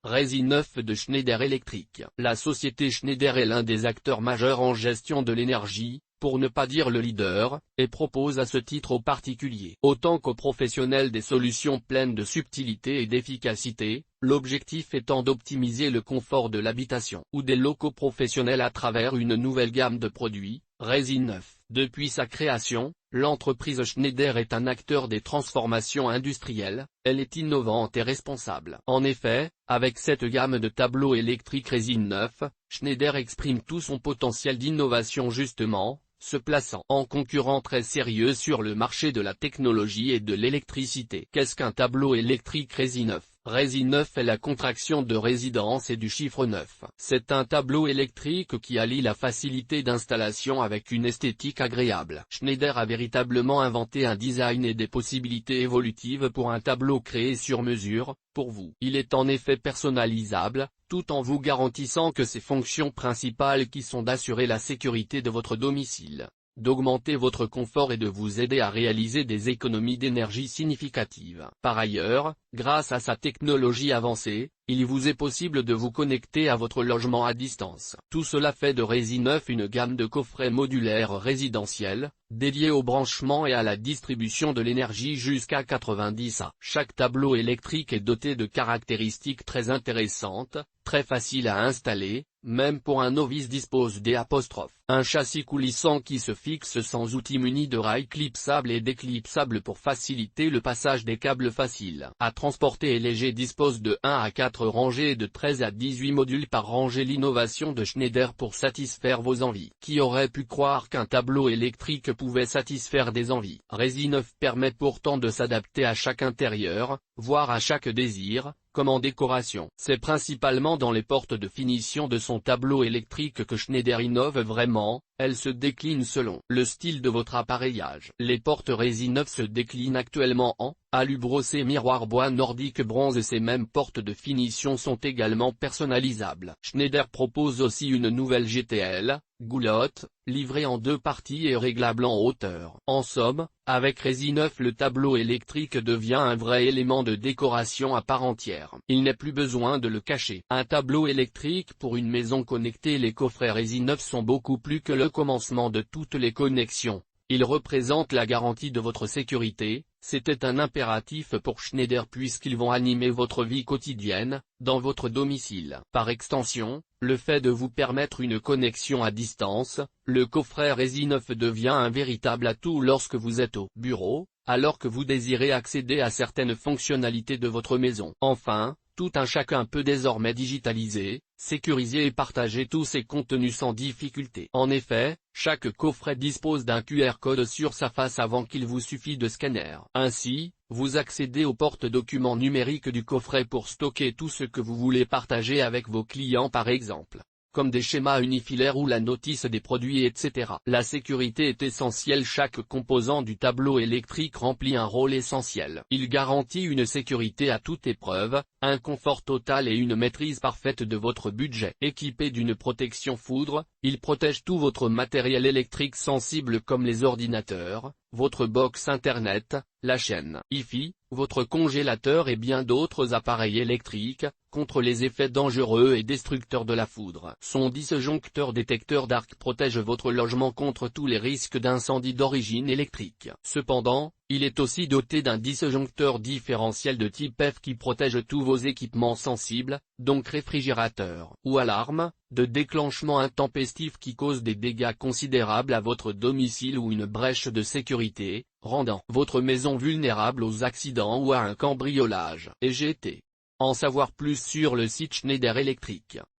Resi 9 de Schneider Electric. La société Schneider est l'un des acteurs majeurs en gestion de l'énergie, pour ne pas dire le leader, et propose à ce titre aux particuliers autant qu'aux professionnels des solutions pleines de subtilité et d'efficacité, l'objectif étant d'optimiser le confort de l'habitation ou des locaux professionnels à travers une nouvelle gamme de produits, Resi 9. Depuis sa création, l'entreprise Schneider est un acteur des transformations industrielles, elle est innovante et responsable. En effet, avec cette gamme de tableaux électriques Resi 9, Schneider exprime tout son potentiel d'innovation justement, se plaçant en concurrent très sérieux sur le marché de la technologie et de l'électricité. Qu'est-ce qu'un tableau électrique Resi 9 ? Resi 9 est la contraction de résidence et du chiffre 9. C'est un tableau électrique qui allie la facilité d'installation avec une esthétique agréable. Schneider a véritablement inventé un design et des possibilités évolutives pour un tableau créé sur mesure, pour vous. Il est en effet personnalisable, tout en vous garantissant que ses fonctions principales qui sont d'assurer la sécurité de votre domicile, d'augmenter votre confort et de vous aider à réaliser des économies d'énergie significatives. Par ailleurs, grâce à sa technologie avancée, il vous est possible de vous connecter à votre logement à distance. Tout cela fait de Resi 9 une gamme de coffrets modulaires résidentiels, dédiés au branchement et à la distribution de l'énergie jusqu'à 90 A. Chaque tableau électrique est doté de caractéristiques très intéressantes, très faciles à installer, même pour un novice dispose des apostrophes. Un châssis coulissant qui se fixe sans outil muni de rails clipsables et déclipsables pour faciliter le passage des câbles faciles à transporter et léger dispose de 1 à 4 rangées et de 13 à 18 modules par rangée. L'innovation de Schneider pour satisfaire vos envies. Qui aurait pu croire qu'un tableau électrique pouvait satisfaire des envies? Resi 9 permet pourtant de s'adapter à chaque intérieur, voire à chaque désir, comme en décoration. C'est principalement dans les portes de finition de son tableau électrique que Schneider innove vraiment, elles se déclinent selon le style de votre appareillage. Les portes Resi 9 se déclinent actuellement en alu brossé miroir bois nordique bronze et ces mêmes portes de finition sont également personnalisables. Schneider propose aussi une nouvelle GTL, goulotte, livrée en 2 parties et réglable en hauteur. En somme, avec Resi 9 le tableau électrique devient un vrai élément de décoration à part entière. Il n'est plus besoin de le cacher. Un tableau électrique pour une maison connectée. Les coffrets Resi 9 sont beaucoup plus que le commencement de toutes les connexions. Ils représentent la garantie de votre sécurité. C'était un impératif pour Schneider puisqu'ils vont animer votre vie quotidienne, dans votre domicile. Par extension, le fait de vous permettre une connexion à distance, le coffret Resi 9 devient un véritable atout lorsque vous êtes au bureau, alors que vous désirez accéder à certaines fonctionnalités de votre maison. Enfin, tout un chacun peut désormais digitaliser, sécuriser et partager tous ses contenus sans difficulté. En effet, chaque coffret dispose d'un QR code sur sa face avant qu'il vous suffit de scanner. Ainsi, vous accédez aux porte-documents numériques du coffret pour stocker tout ce que vous voulez partager avec vos clients par exemple, comme des schémas unifilaires ou la notice des produits etc. La sécurité est essentielle. Chaque composant du tableau électrique remplit un rôle essentiel. Il garantit une sécurité à toute épreuve, un confort total et une maîtrise parfaite de votre budget. Équipé d'une protection foudre, il protège tout votre matériel électrique sensible comme les ordinateurs, votre box internet, la chaîne Wi-Fi, votre congélateur et bien d'autres appareils électriques, contre les effets dangereux et destructeurs de la foudre. Son disjoncteur détecteur d'arc protège votre logement contre tous les risques d'incendie d'origine électrique. Cependant, il est aussi doté d'un disjoncteur différentiel de type F qui protège tous vos équipements sensibles, donc réfrigérateur ou alarme, de déclenchement intempestif qui cause des dégâts considérables à votre domicile ou une brèche de sécurité, rendant votre maison vulnérable aux accidents ou à un cambriolage. Et GT. En savoir plus sur le site Schneider Electric.